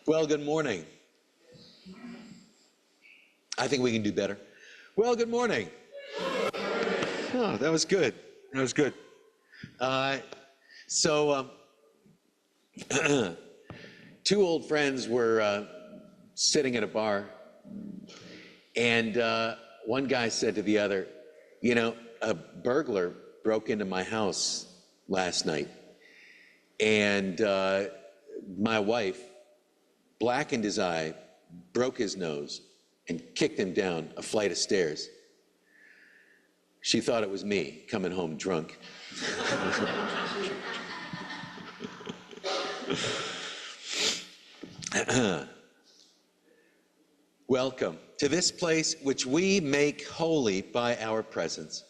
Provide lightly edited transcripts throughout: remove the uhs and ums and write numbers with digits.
Well, good morning. I think we can do better. Well, good morning. Oh, that was good. That was good. So, two old friends were sitting at a bar, and one guy said to the other, you know, a burglar broke into my house last night, and my wife blackened his eye, broke his nose, and kicked him down a flight of stairs. She thought it was me coming home drunk. Welcome to this place which we make holy by our presence.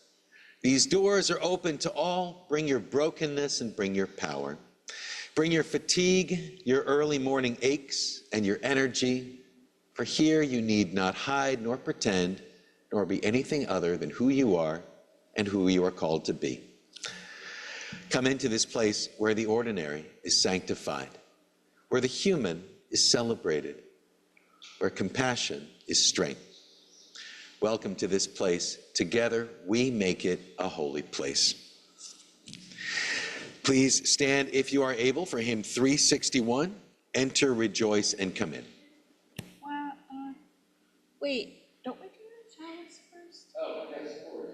These doors are open to all. Bring your brokenness and bring your power. Bring your fatigue, your early morning aches, and your energy. For here you need not hide nor pretend, nor be anything other than who you are and who you are called to be. Come into this place where the ordinary is sanctified, where the human is celebrated, where compassion is strength. Welcome to this place. Together we make it a holy place. Please stand if you are able for hymn 361, Enter, Rejoice, and Come In. Wait, don't we do the chalice first? Oh, yes, of course.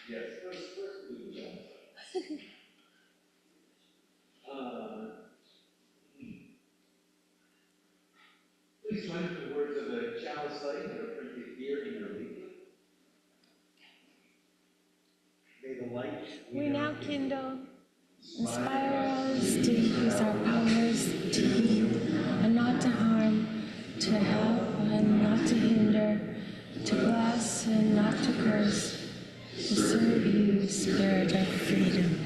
Yes, first we do the chalice. Please join the words of the chalice study that are printed here in your leaflet. May the light we now kindle inspire us to use our powers to heal and not to harm, to help and not to hinder, to bless and not to curse, to serve you, Spirit of freedom.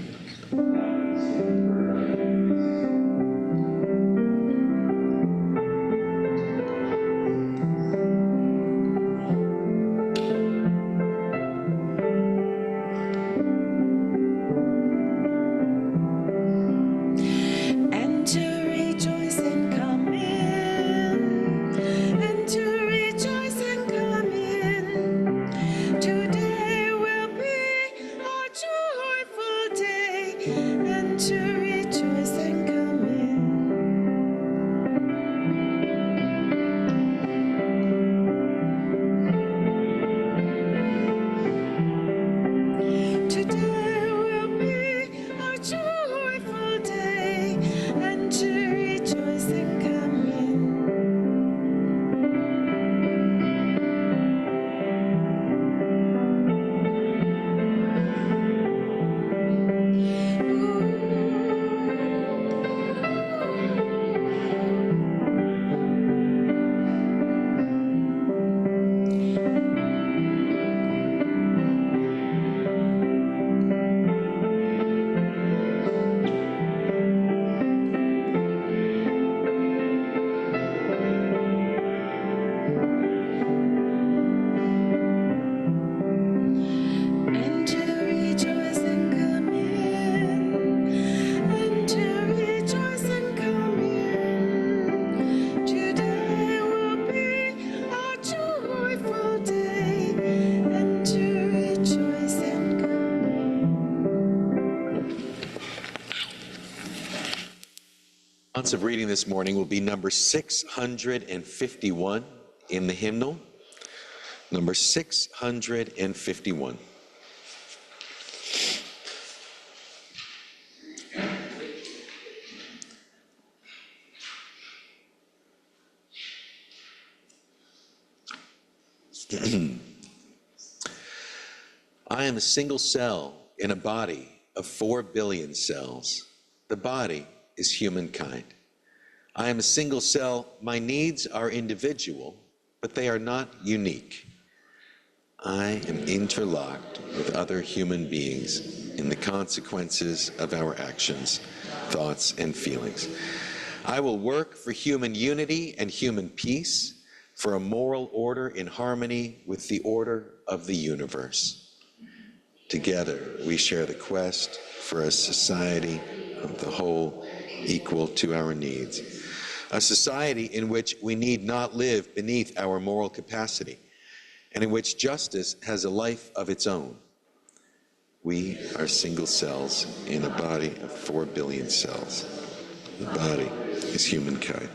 Of reading this morning will be number 651 in the hymnal. Number 651. I am a single cell in a body of 4 billion cells. The body is humankind. I am a single cell. My needs are individual, but they are not unique. I am interlocked with other human beings in the consequences of our actions, thoughts, and feelings. I will work for human unity and human peace, for a moral order in harmony with the order of the universe. Together, we share the quest for a society of the whole equal to our needs. A society in which we need not live beneath our moral capacity, and in which justice has a life of its own. We are single cells in a body of 4 billion cells. The body is humankind.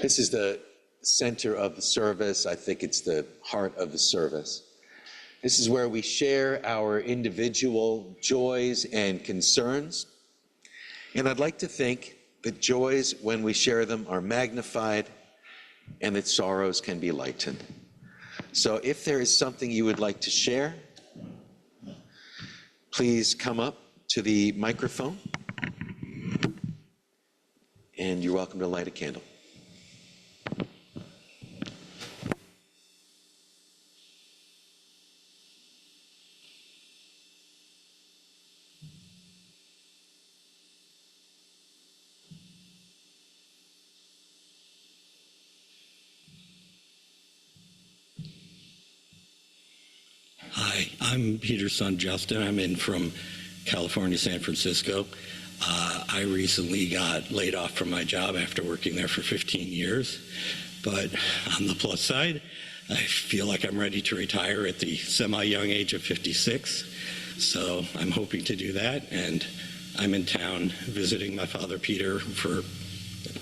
This is the center of the service. I think it's the heart of the service. This is where we share our individual joys and concerns. And I'd like to think that joys, when we share them, are magnified and that sorrows can be lightened. So if there is something you would like to share, please come up to the microphone, and you're welcome to light a candle. Hi, I'm Peter's son, Justin. I'm in from California, San Francisco. I recently got laid off from my job after working there for 15 years. But on the plus side, I feel like I'm ready to retire at the semi-young age of 56. So I'm hoping to do that. And I'm in town visiting my father, Peter, for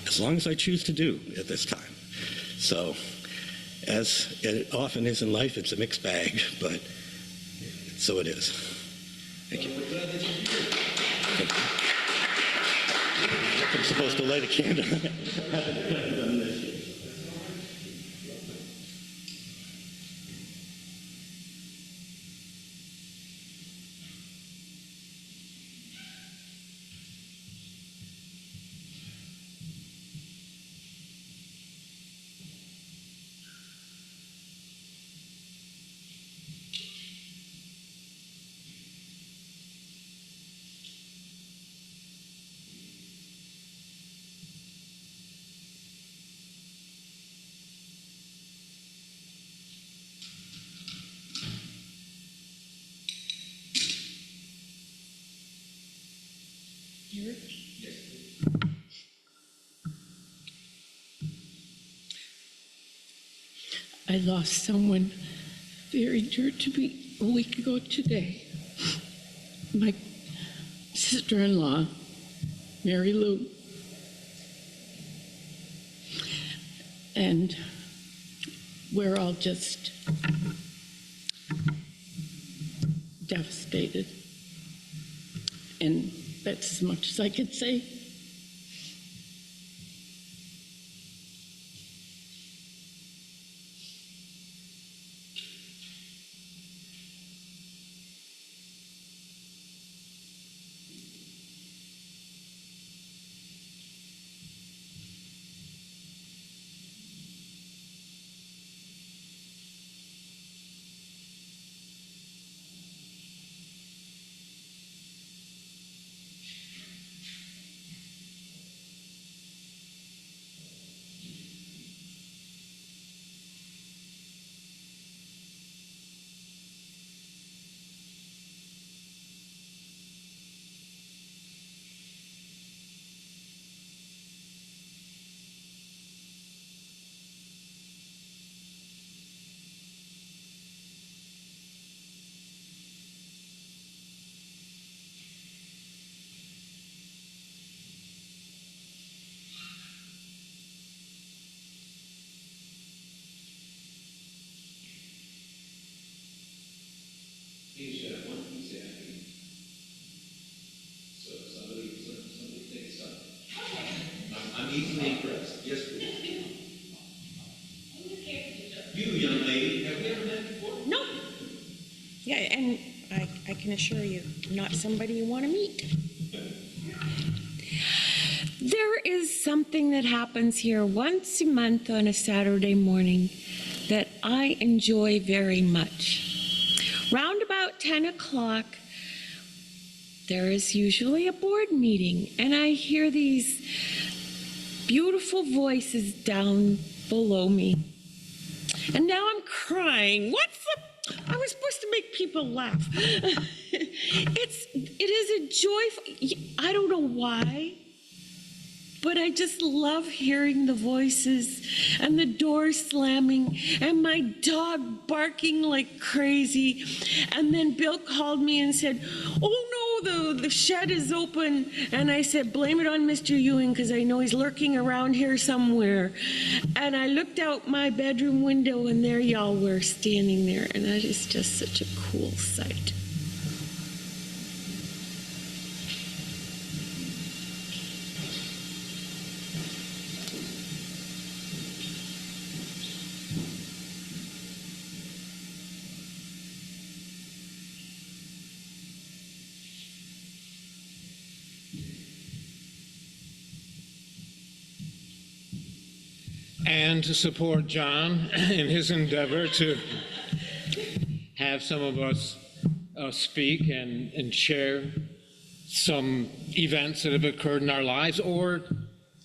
as long as I choose to do at this time. So as it often is in life, it's a mixed bag, but so it is. Thank you. I'm supposed to light a candle. I lost someone very dear to me a week ago today. My sister-in-law, Mary Lou. And we're all just devastated. And that's as much as I could say. Please, one piece after you. So somebody takes up. I'm easily impressed. Yes, please. You, young lady, have we ever met before? No. Yeah, and I can assure you, not somebody you want to meet. There is something that happens here once a month on a Saturday morning that I enjoy very much. Round about 10 o'clock, there is usually a board meeting, and I hear these beautiful voices down below me. And now I'm crying. I was was supposed to make people laugh. It is a joyful, I don't know why, but I just love hearing the voices and the doors slamming and my dog barking like crazy. And then Bill called me and said, oh no, the shed is open. And I said, blame it on Mr. Ewing because I know he's lurking around here somewhere. And I looked out my bedroom window and there y'all were standing there. And that is just such a cool sight. And to support John in his endeavor to have some of us speak and share some events that have occurred in our lives, or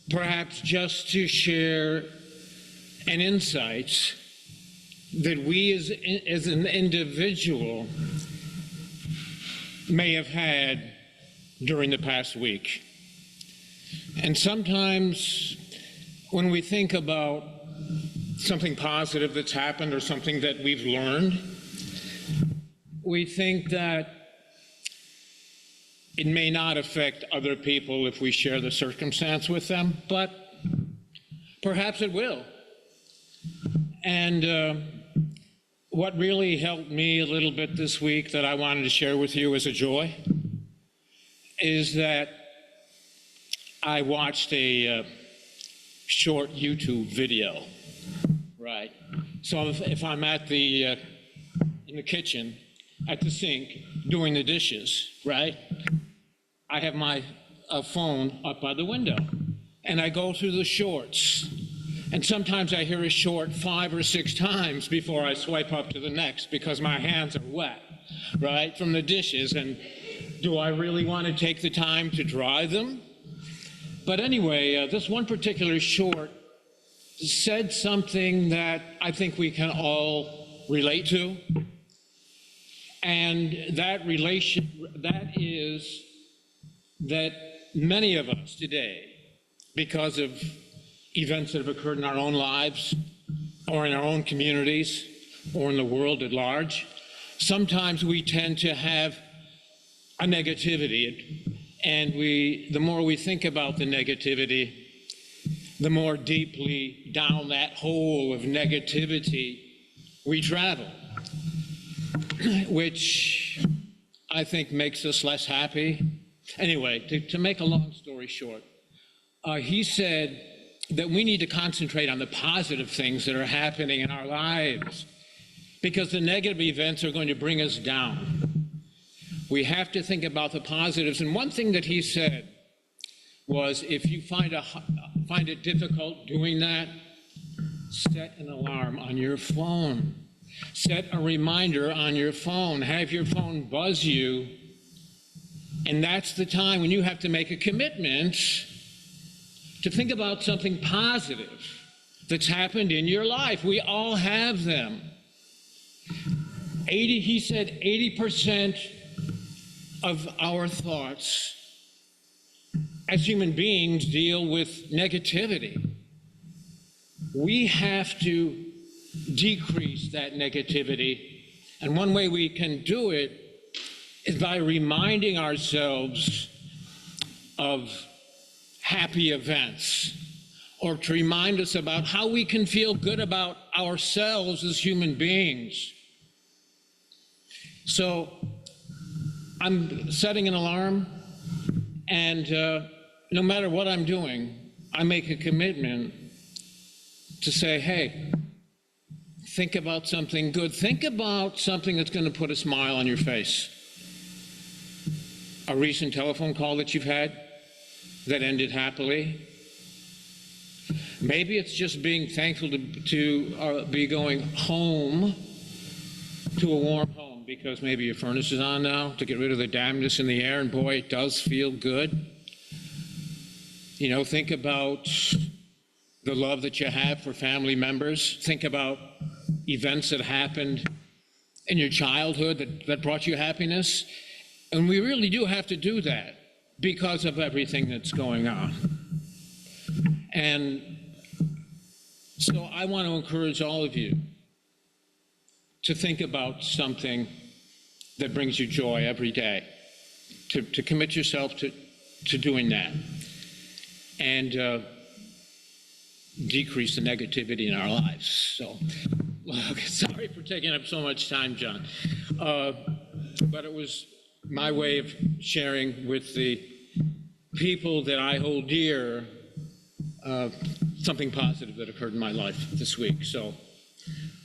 perhaps just to share an insight that we as an individual may have had during the past week. And sometimes when we think about something positive that's happened or something that we've learned, we think that it may not affect other people if we share the circumstance with them, but perhaps it will. And what really helped me a little bit this week that I wanted to share with you as a joy is that I watched a short YouTube video, right? So if I'm at in the kitchen, at the sink, doing the dishes, right? I have my phone up by the window, and I go through the shorts. And sometimes I hear a short 5 or 6 times before I swipe up to the next because my hands are wet, right, from the dishes. And do I really want to take the time to dry them? But anyway, this one particular short said something that I think we can all relate to. And that is that many of us today, because of events that have occurred in our own lives or in our own communities or in the world at large, sometimes we tend to have a negativity. And the more we think about the negativity, the more deeply down that hole of negativity we travel, which I think makes us less happy. Anyway, to make a long story short, he said that we need to concentrate on the positive things that are happening in our lives because the negative events are going to bring us down. We have to think about the positives. And one thing that he said was, if you find it difficult doing that, set an alarm on your phone. Set a reminder on your phone. Have your phone buzz you. And that's the time when you have to make a commitment to think about something positive that's happened in your life. We all have them. He said 80% of our thoughts as human beings deal with negativity. We have to decrease that negativity, and one way we can do it is by reminding ourselves of happy events, or to remind us about how we can feel good about ourselves as human beings. So I'm setting an alarm, and no matter what I'm doing, I make a commitment to say, hey, think about something good. Think about something that's going to put a smile on your face. A recent telephone call that you've had that ended happily. Maybe it's just being thankful to be going home to a warm home because maybe your furnace is on now to get rid of the dampness in the air, and boy, it does feel good. You know, think about the love that you have for family members. Think about events that happened in your childhood that brought you happiness. And we really do have to do that because of everything that's going on. And so I want to encourage all of you to think about something that brings you joy every day, to commit yourself to doing that, and decrease the negativity in our lives. So, sorry for taking up so much time, John. But it was my way of sharing with the people that I hold dear something positive that occurred in my life this week. So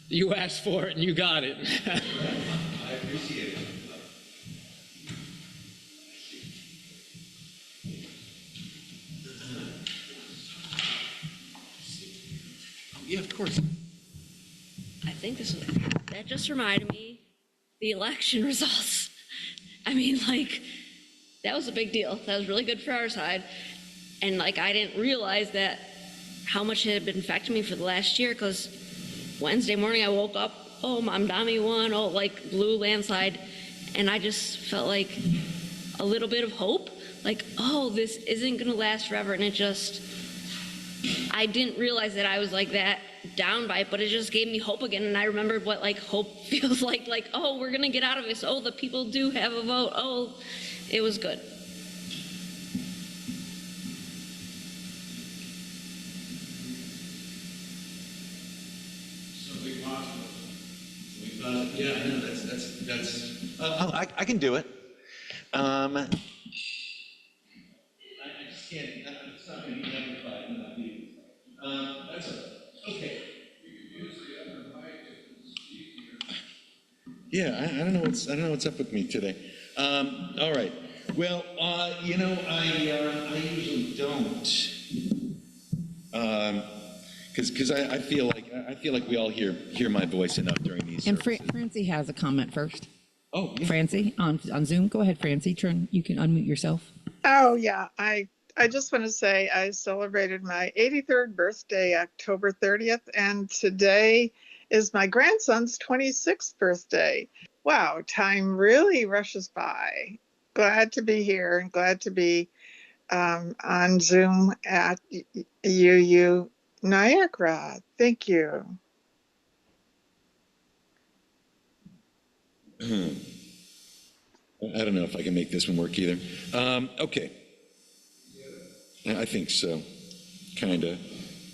you asked for it and you got it. I appreciate it. Yeah, of course. I think that just reminded me the election results. I mean, like, that was a big deal. That was really good for our side. And like, I didn't realize that how much it had been affecting me for the last year, because Wednesday morning I woke up, oh, Mom Dami won, oh, like blue landslide. And I just felt like a little bit of hope, like, oh, this isn't gonna last forever. And it just, I didn't realize that I was like that down by it, but it just gave me hope again. And I remembered what like hope feels like, oh, we're gonna get out of this. Oh, the people do have a vote. Oh, it was good. Something positive. Something positive. Yeah, I know, that's I can do it. I just can't, it's not gonna be amplified, not be. That's okay. Yeah, I don't know what's up with me today. All right. Well, you know, I usually don't, because I feel like we all hear my voice enough during these. And services. Francie has a comment first. Oh, yeah. Francie on Zoom. Go ahead, Francie. You can unmute yourself. Oh, yeah. I just want to say I celebrated my 83rd birthday, October 30th, and today is my grandson's 26th birthday. Wow, time really rushes by. Glad to be here and glad to be on Zoom at UU Niagara. Thank you. I don't know if I can make this one work either. Okay. I think so. Kind of.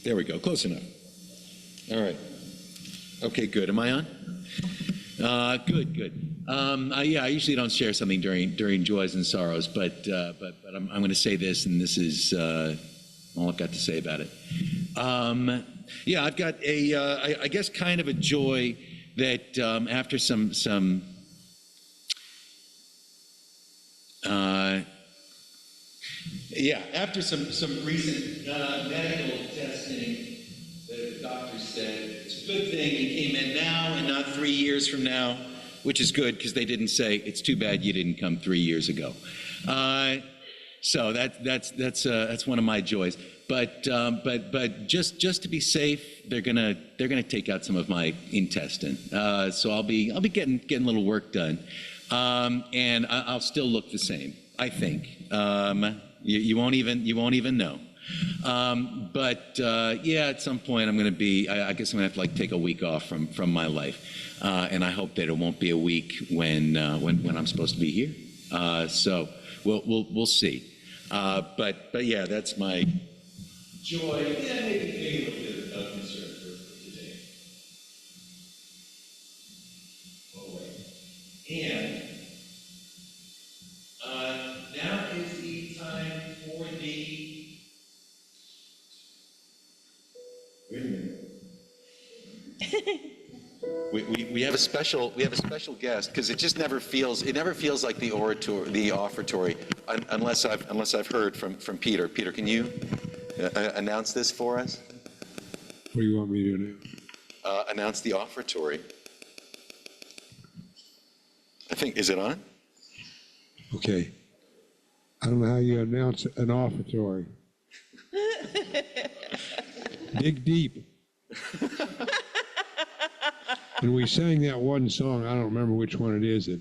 There we go. Close enough. All right. Okay, good. Am I on? Good. Yeah, I usually don't share something during joys and sorrows, but I'm going to say this, and this is all I've got to say about it. Yeah, I've got I guess kind of a joy that after some recent medical testing, the doctor said it's a good thing you came in now and not 3 years from now, which is good because they didn't say it's too bad you didn't come 3 years ago. So that's one of my joys. But just to be safe, they're gonna take out some of my intestine. So I'll be getting a little work done, and I'll still look the same, I think. You won't even know. But yeah, at some point I'm going to be. I guess I'm going to have to like take a week off from my life, and I hope that it won't be a week when I'm supposed to be here. So we'll see. But yeah, that's my joy. Yeah, maybe a little bit of concern for today. Oh wait, and now is the time for the. Wait a minute. We have a special guest because it just never feels like the offertory unless I've heard from Peter. Peter, can you announce this for us? What do you want me to do now? Announce the offertory. I think, is it on? Okay. I don't know how you announce an offertory. Dig deep. And we sang that one song, I don't remember which one it is, that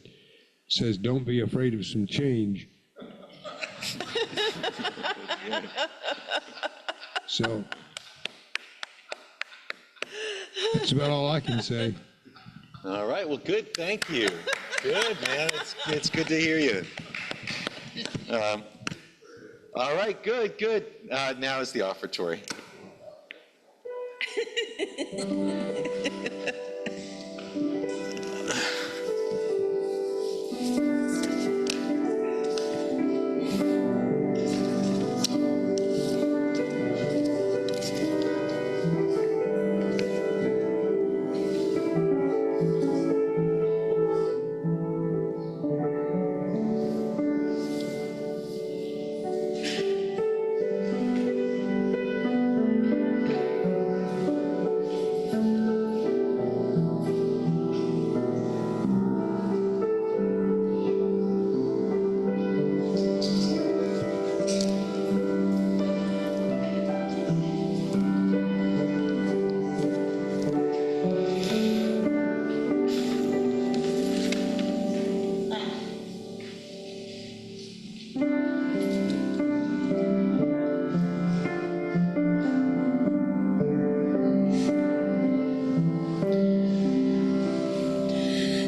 says, "Don't be afraid of some change." So that's about all I can say. All right, well, good, thank you. Good, man, it's good to hear you. All right, good, good. Now is the offertory.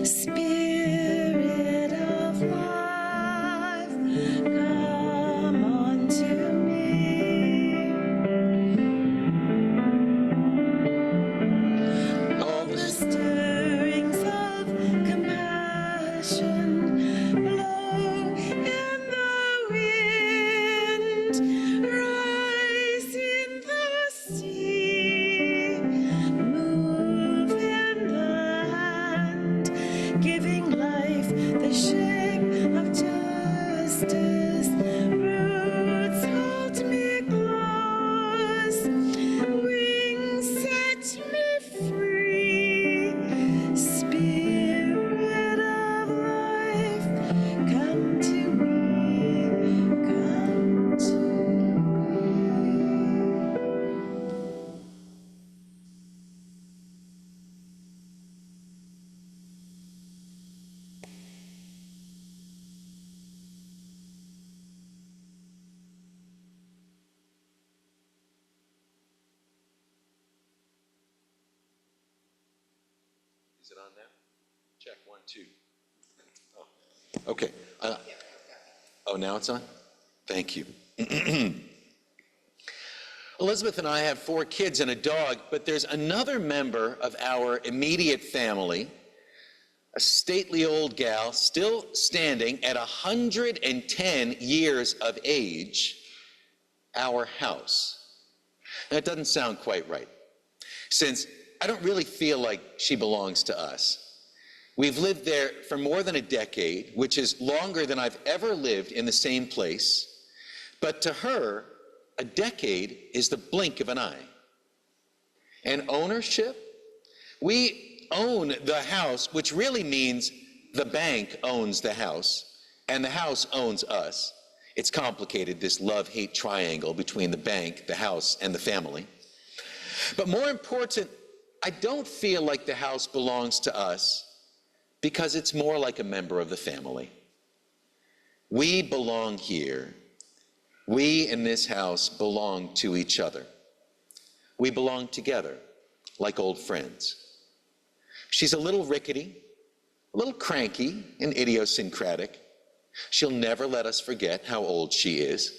Spirit of life, come unto me. All the stirrings of compassion blow in the wind, rise in the sea, move in the hand, giving life the shape of justice. Roots hold me close, wings set me free. Spirit of life, come to me, come to me. Is it on now? Check, 1, 2. Oh, okay. Oh, now it's on? Thank you. Elizabeth and I have 4 kids and a dog, but there's another member of our immediate family, a stately old gal, still standing at 110 years of age, our house. Now, it doesn't sound quite right, since I don't really feel like she belongs to us. We've lived there for more than a decade, which is longer than I've ever lived in the same place. But to her, a decade is the blink of an eye. And ownership? We own the house, which really means the bank owns the house, and the house owns us. It's complicated, this love-hate triangle between the bank, the house, and the family. But more important, I don't feel like the house belongs to us because it's more like a member of the family. We belong here. We in this house belong to each other. We belong together like old friends. She's a little rickety, a little cranky and idiosyncratic. She'll never let us forget how old she is.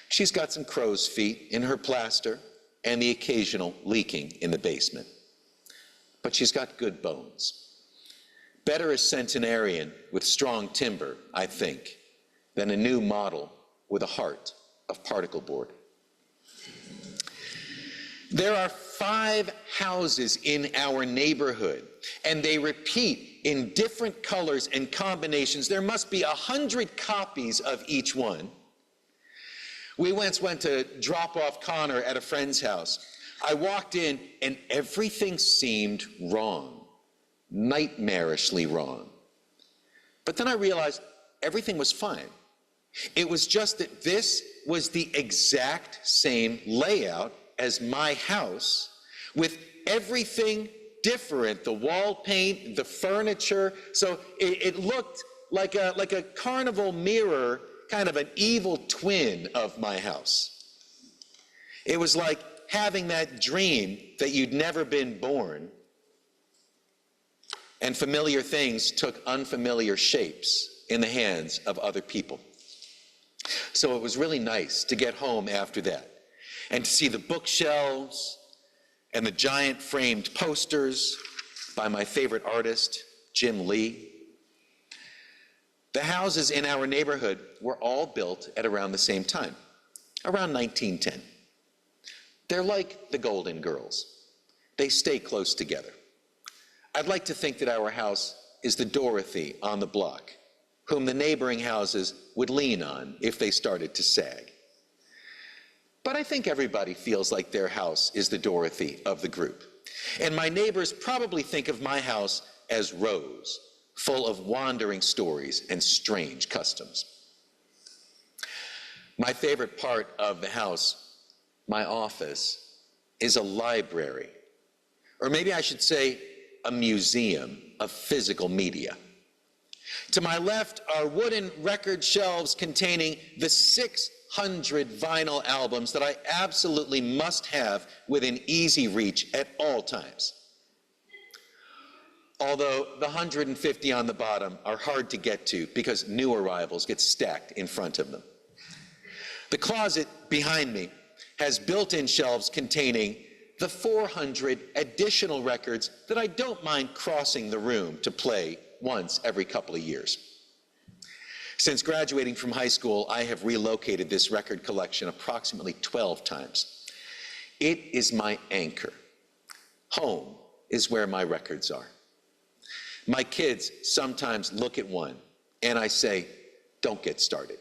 She's got some crow's feet in her plaster and the occasional leaking in the basement. But she's got good bones. Better a centenarian with strong timber, I think, than a new model with a heart of particle board. There are 5 houses in our neighborhood, and they repeat in different colors and combinations. There must be 100 copies of each one. We once went to drop off Connor at a friend's house. I walked in, and everything seemed wrong. Nightmarishly wrong. But then I realized everything was fine. It was just that this was the exact same layout as my house, with everything different. The wall paint, the furniture. So it looked like a carnival mirror, kind of an evil twin of my house. It was like having that dream that you'd never been born, and familiar things took unfamiliar shapes in the hands of other people. So it was really nice to get home after that and to see the bookshelves and the giant framed posters by my favorite artist, Jim Lee. The houses in our neighborhood were all built at around the same time, around 1910. They're like the Golden Girls. They stay close together. I'd like to think that our house is the Dorothy on the block, whom the neighboring houses would lean on if they started to sag. But I think everybody feels like their house is the Dorothy of the group. And my neighbors probably think of my house as Rose, full of wandering stories and strange customs. My favorite part of the house, my office, is a library, or maybe I should say a museum of physical media. To my left are wooden record shelves containing the 600 vinyl albums that I absolutely must have within easy reach at all times. Although the 150 on the bottom are hard to get to because new arrivals get stacked in front of them. The closet behind me has built-in shelves containing the 400 additional records that I don't mind crossing the room to play once every couple of years. Since graduating from high school, I have relocated this record collection approximately 12 times. It is my anchor. Home is where my records are. My kids sometimes look at one and I say, don't get started.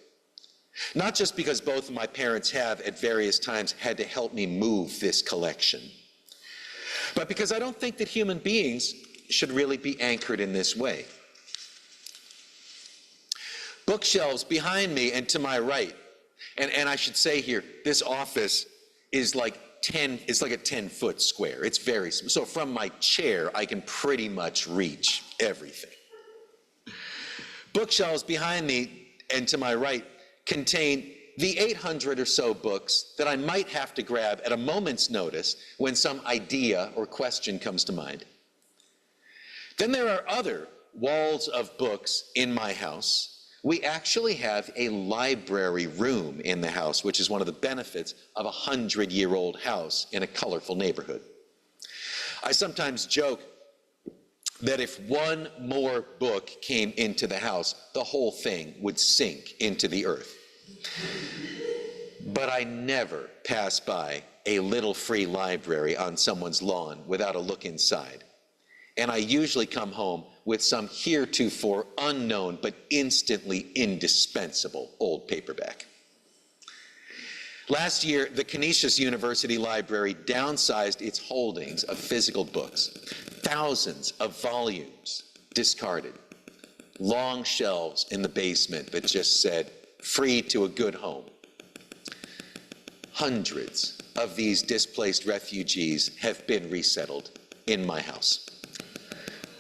Not just because both of my parents have at various times had to help me move this collection, but because I don't think that human beings should really be anchored in this way. Bookshelves behind me and to my right, and I should say here, this office is like a 10-foot square. It's very small. So from my chair, I can pretty much reach everything. Bookshelves behind me and to my right contain the 800 or so books that I might have to grab at a moment's notice when some idea or question comes to mind. Then there are other walls of books in my house. We actually have a library room in the house, which is one of the benefits of a 100-year-old house in a colorful neighborhood. I sometimes joke that if one more book came into the house, the whole thing would sink into the earth. But I never pass by a little free library on someone's lawn without a look inside. And I usually come home with some heretofore unknown but instantly indispensable old paperback. Last year, the Canisius University Library downsized its holdings of physical books. Thousands of volumes discarded. Long shelves in the basement that just said, free to a good home. Hundreds of these displaced refugees have been resettled in my house.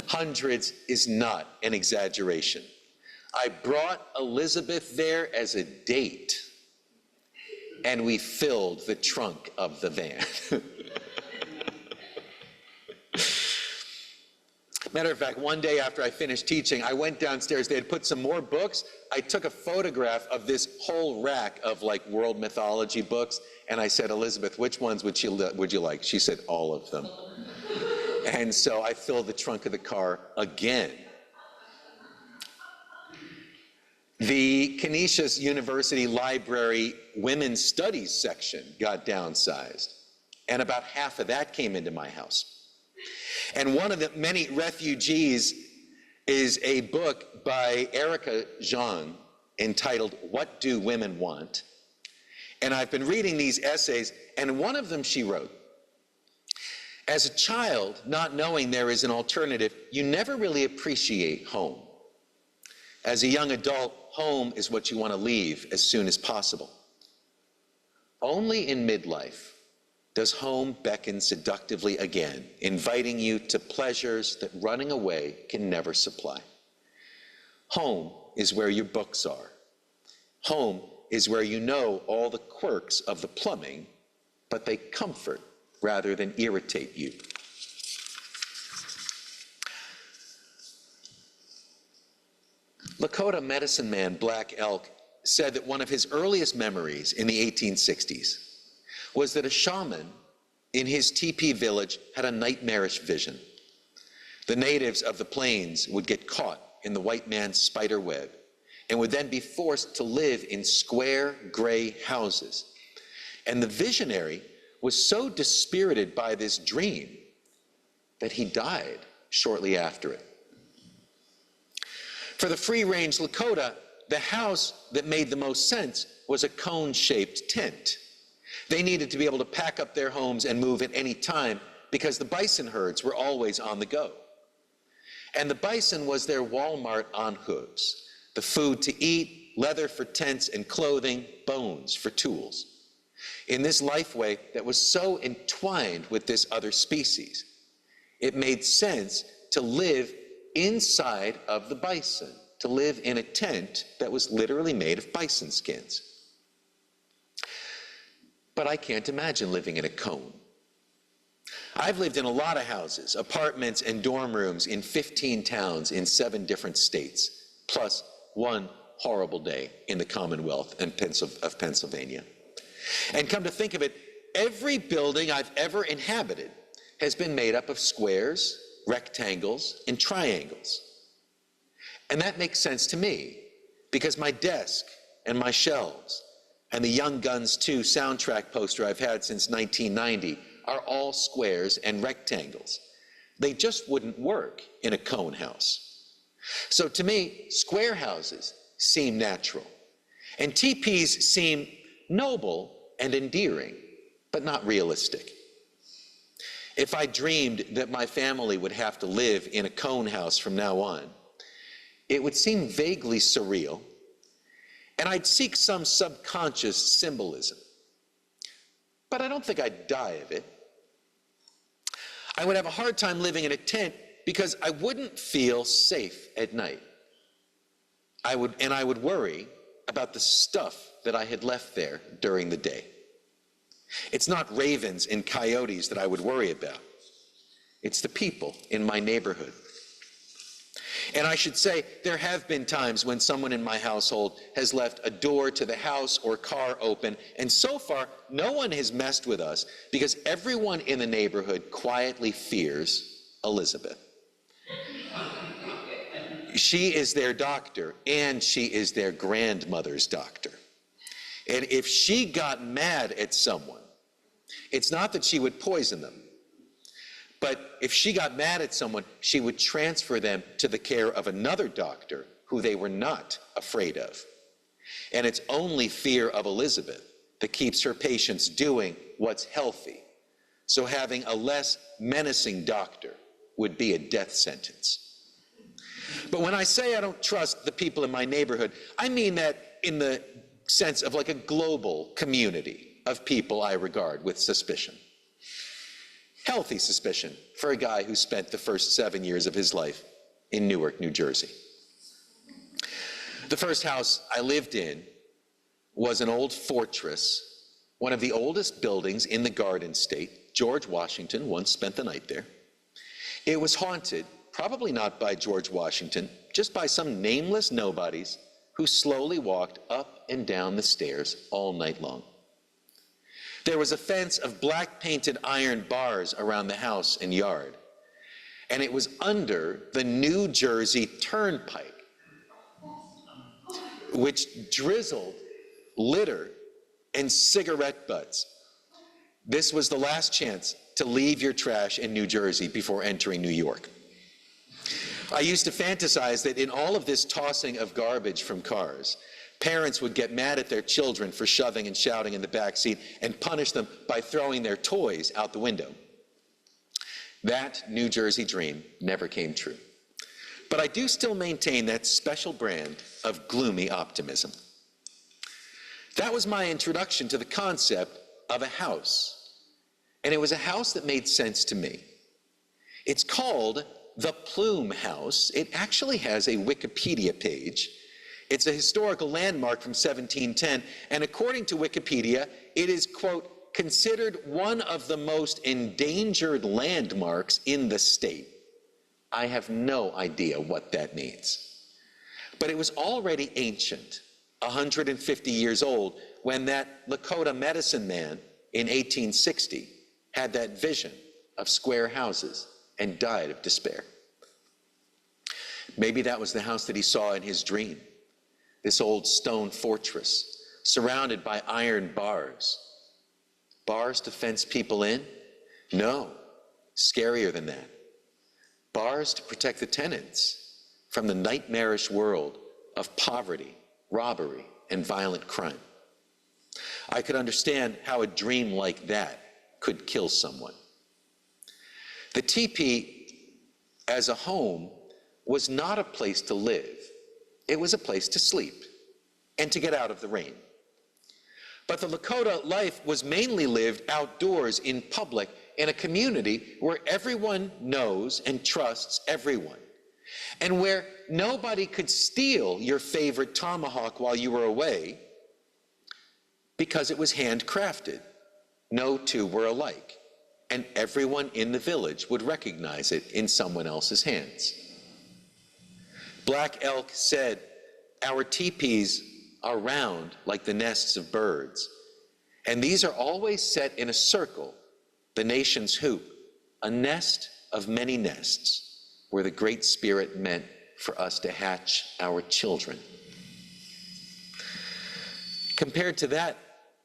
Hundreds is not an exaggeration. I brought Elizabeth there as a date, and we filled the trunk of the van. Matter of fact, one day after I finished teaching, I went downstairs. They had put some more books. I took a photograph of this whole rack of like world mythology books, and I said, Elizabeth, which ones would you like? She said, all of them. And so I filled the trunk of the car again. The Canisius University Library Women's Studies section got downsized, and about half of that came into my house. And one of the many refugees is a book by Erica Zhang entitled, What Do Women Want? And I've been reading these essays, and one of them she wrote, as a child, not knowing there is an alternative, you never really appreciate home. As a young adult, home is what you want to leave as soon as possible. Only in midlife does home beckon seductively again, inviting you to pleasures that running away can never supply. Home is where your books are. Home is where you know all the quirks of the plumbing, but they comfort rather than irritate you. Lakota medicine man Black Elk said that one of his earliest memories in the 1860s was that a shaman in his teepee village had a nightmarish vision. The natives of the plains would get caught in the white man's spider web and would then be forced to live in square gray houses. And the visionary was so dispirited by this dream that he died shortly after it. For the free-range Lakota, the house that made the most sense was a cone-shaped tent. They needed to be able to pack up their homes and move at any time because the bison herds were always on the go. And the bison was their Walmart on hooves, the food to eat, leather for tents and clothing, bones for tools. In this lifeway that was so entwined with this other species, it made sense to live inside of the bison, to live in a tent that was literally made of bison skins. But I can't imagine living in a cone. I've lived in a lot of houses, apartments and dorm rooms in 15 towns in 7 different states, plus one horrible day in the Commonwealth of Pennsylvania. And come to think of it, every building I've ever inhabited has been made up of squares, rectangles, and triangles. And that makes sense to me, because my desk and my shelves and the Young Guns 2 soundtrack poster I've had since 1990 are all squares and rectangles. They just wouldn't work in a cone house. So to me, square houses seem natural, and teepees seem noble and endearing, but not realistic. If I dreamed that my family would have to live in a cone house from now on, it would seem vaguely surreal, and I'd seek some subconscious symbolism. But I don't think I'd die of it. I would have a hard time living in a tent because I wouldn't feel safe at night. I would worry about the stuff that I had left there during the day. It's not ravens and coyotes that I would worry about. It's the people in my neighborhood. And I should say, there have been times when someone in my household has left a door to the house or car open, and so far, no one has messed with us because everyone in the neighborhood quietly fears Elizabeth. She is their doctor, and she is their grandmother's doctor. And if she got mad at someone, it's not that she would poison them, but if she got mad at someone, she would transfer them to the care of another doctor who they were not afraid of. And it's only fear of Elizabeth that keeps her patients doing what's healthy. So having a less menacing doctor would be a death sentence. But when I say I don't trust the people in my neighborhood, I mean that in the sense of like a global community of people I regard with suspicion. Healthy suspicion for a guy who spent the first 7 years of his life in Newark, New Jersey. The first house I lived in was an old fortress, one of the oldest buildings in the Garden State. George Washington once spent the night there. It was haunted, probably not by George Washington, just by some nameless nobodies who slowly walked up and down the stairs all night long. There was a fence of black painted iron bars around the house and yard, and it was under the New Jersey Turnpike, which drizzled litter and cigarette butts. This was the last chance to leave your trash in New Jersey before entering New York. I used to fantasize that in all of this tossing of garbage from cars, parents would get mad at their children for shoving and shouting in the back seat and punish them by throwing their toys out the window. That New Jersey dream never came true. But I do still maintain that special brand of gloomy optimism. That was my introduction to the concept of a house. and it was a house that made sense to me. It's called the Plume House. It actually has a Wikipedia page. It's a historical landmark from 1710, and according to Wikipedia, it is, quote, considered one of the most endangered landmarks in the state. I have no idea what that means. But it was already ancient, 150 years old, when that Lakota medicine man in 1860 had that vision of square houses and died of despair. Maybe that was the house that he saw in his dream, this old stone fortress surrounded by iron bars. Bars to fence people in? No, scarier than that. Bars to protect the tenants from the nightmarish world of poverty, robbery, and violent crime. I could understand how a dream like that could kill someone. The teepee as a home was not a place to live. It was a place to sleep and to get out of the rain. But the Lakota life was mainly lived outdoors in public in a community where everyone knows and trusts everyone, and where nobody could steal your favorite tomahawk while you were away because it was handcrafted. No two were alike, and everyone in the village would recognize it in someone else's hands. Black Elk said, "Our teepees are round like the nests of birds, and these are always set in a circle, the nation's hoop, a nest of many nests, where the Great Spirit meant for us to hatch our children." Compared to that,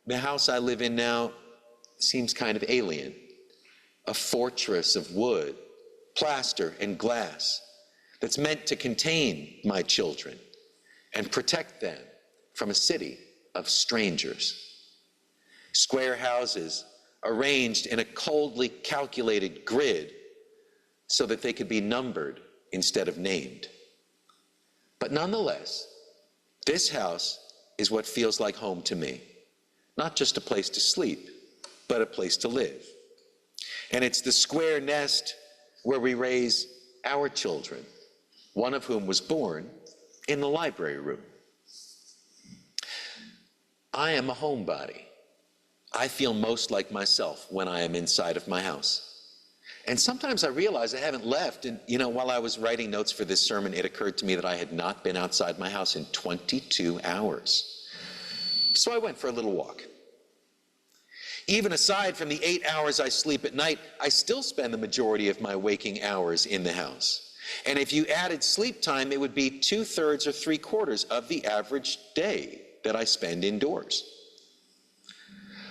the house I live in now seems kind of alien. A fortress of wood, plaster, and glass that's meant to contain my children and protect them from a city of strangers. Square houses arranged in a coldly calculated grid so that they could be numbered instead of named. But nonetheless, this house is what feels like home to me. Not just a place to sleep, but a place to live. And it's the square nest where we raise our children, one of whom was born in the library room. I am a homebody. I feel most like myself when I am inside of my house. And sometimes I realize I haven't left. And, while I was writing notes for this sermon, it occurred to me that I had not been outside my house in 22 hours. So I went for a little walk. Even aside from the 8 hours I sleep at night, I still spend the majority of my waking hours in the house. And if you added sleep time, it would be 2/3 or 3/4 of the average day that I spend indoors.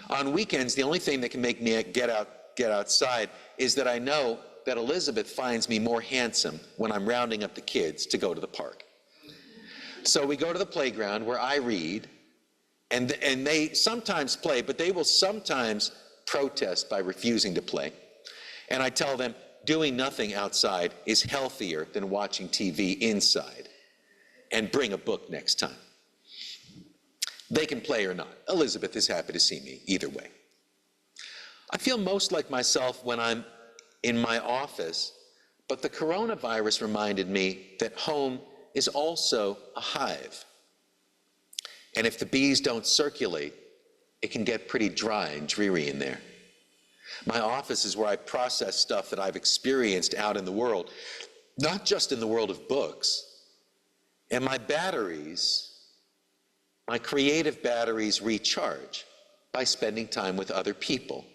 On weekends, the only thing that can make me get outside is that I know that Elizabeth finds me more handsome when I'm rounding up the kids to go to the park. So we go to the playground where I read, and they sometimes play, but they will sometimes protest by refusing to play. And I tell them, doing nothing outside is healthier than watching TV inside, and bring a book next time. They can play or not. Elizabeth is happy to see me either way. I feel most like myself when I'm in my office, but the coronavirus reminded me that home is also a hive. And if the bees don't circulate, it can get pretty dry and dreary in there. My office is where I process stuff that I've experienced out in the world, not just in the world of books. And my creative batteries recharge by spending time with other people,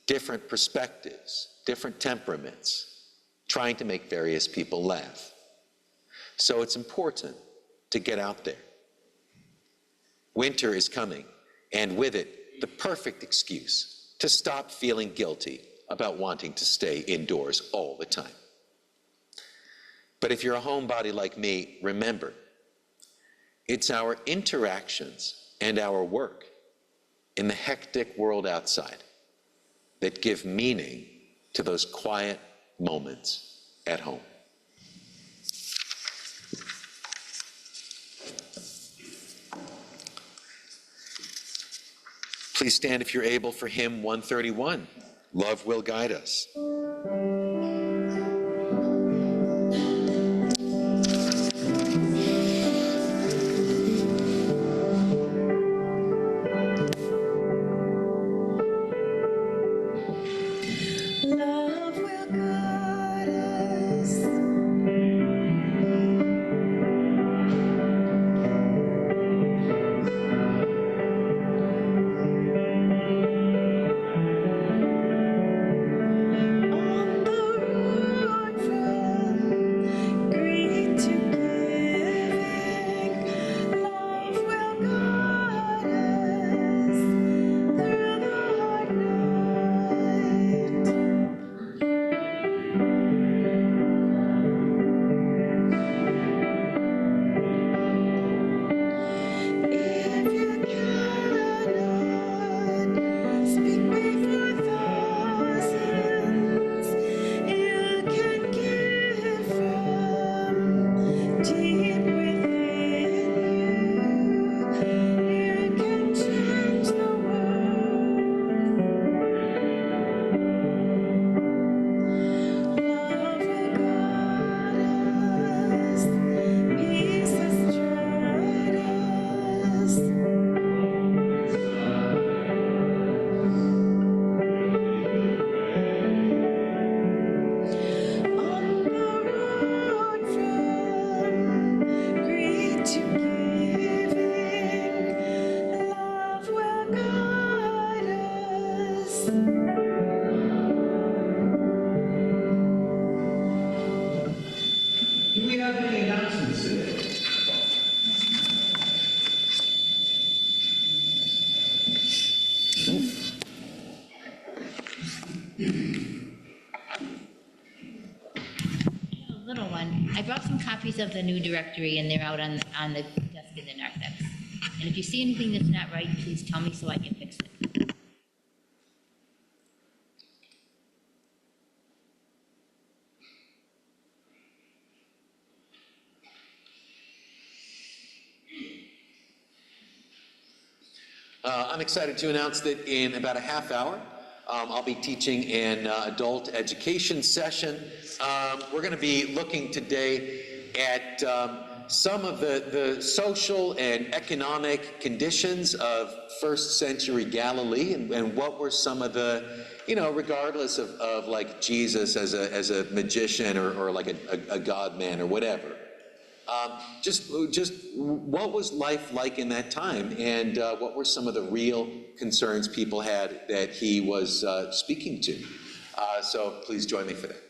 different perspectives, different temperaments, trying to make various people laugh. So it's important to get out there. Winter is coming, and with it, the perfect excuse to stop feeling guilty about wanting to stay indoors all the time. But if you're a homebody like me, remember, it's our interactions and our work in the hectic world outside that give meaning to those quiet moments at home. Please stand if you're able for hymn 131. Love will guide us. Love will guide us. On the road from greed to giving, love will guide us through the hard night. If you cannot speak before thousands, you can give from deep within you. You can change the world. Love will guide us, peace has tried us. On the road from greed to giving, love will guide us. Do we have any announcements today? A little one. I brought some copies of the new directory, and they're out on the desk in the narthex. And if you see anything that's not right, please tell me so I can fix it. I'm excited to announce that in about a half hour, I'll be teaching an adult education session. We're going to be looking today at some of the social and economic conditions of first century Galilee, and what were some of the, regardless of like Jesus as a magician or like a God man or whatever. Just what was life like in that time, and what were some of the real concerns people had that he was speaking to? So please join me for that.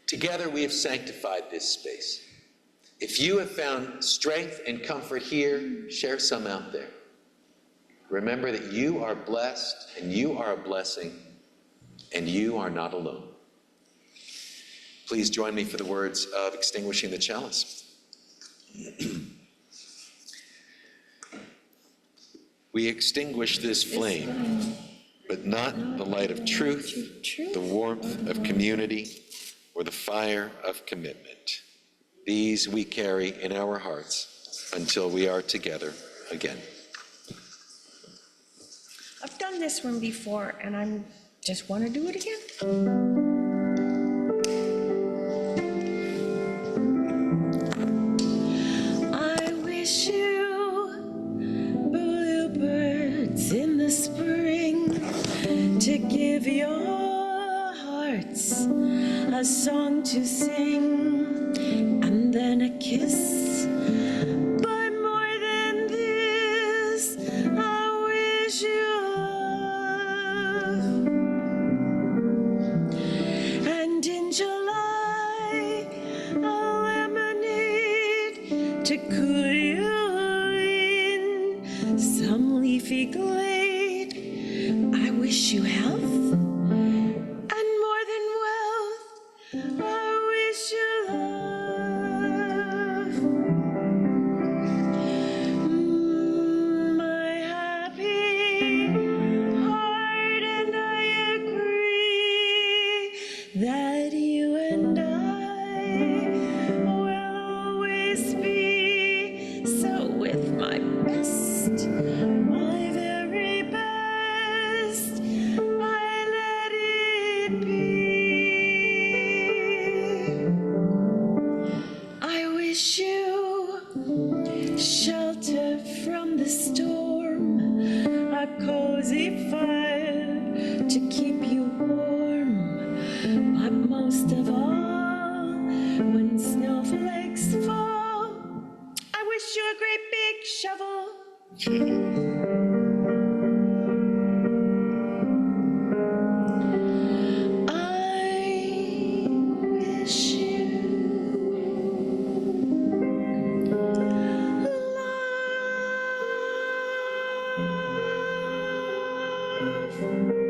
Together we have sanctified this space. If you have found strength and comfort here, share some out there. Remember that you are blessed, and you are a blessing, and you are not alone. Please join me for the words of extinguishing the chalice. We extinguish this flame, but not the light of truth, the warmth of community, or the fire of commitment. These we carry in our hearts until we are together again. I've done this one before, and I just want to do it again. I wish you bluebirds in the spring to give your hearts a song to sing, and then a kiss. But more than this, I wish you love. And in July, a lemonade to cool you in some leafy glade. I wish you health, and more than wealth, I wish you love. My happy heart and I agree that you and I crazy fire to keep you warm. But most of all, when snowflakes fall, I wish you a great big shovel. I wish you love.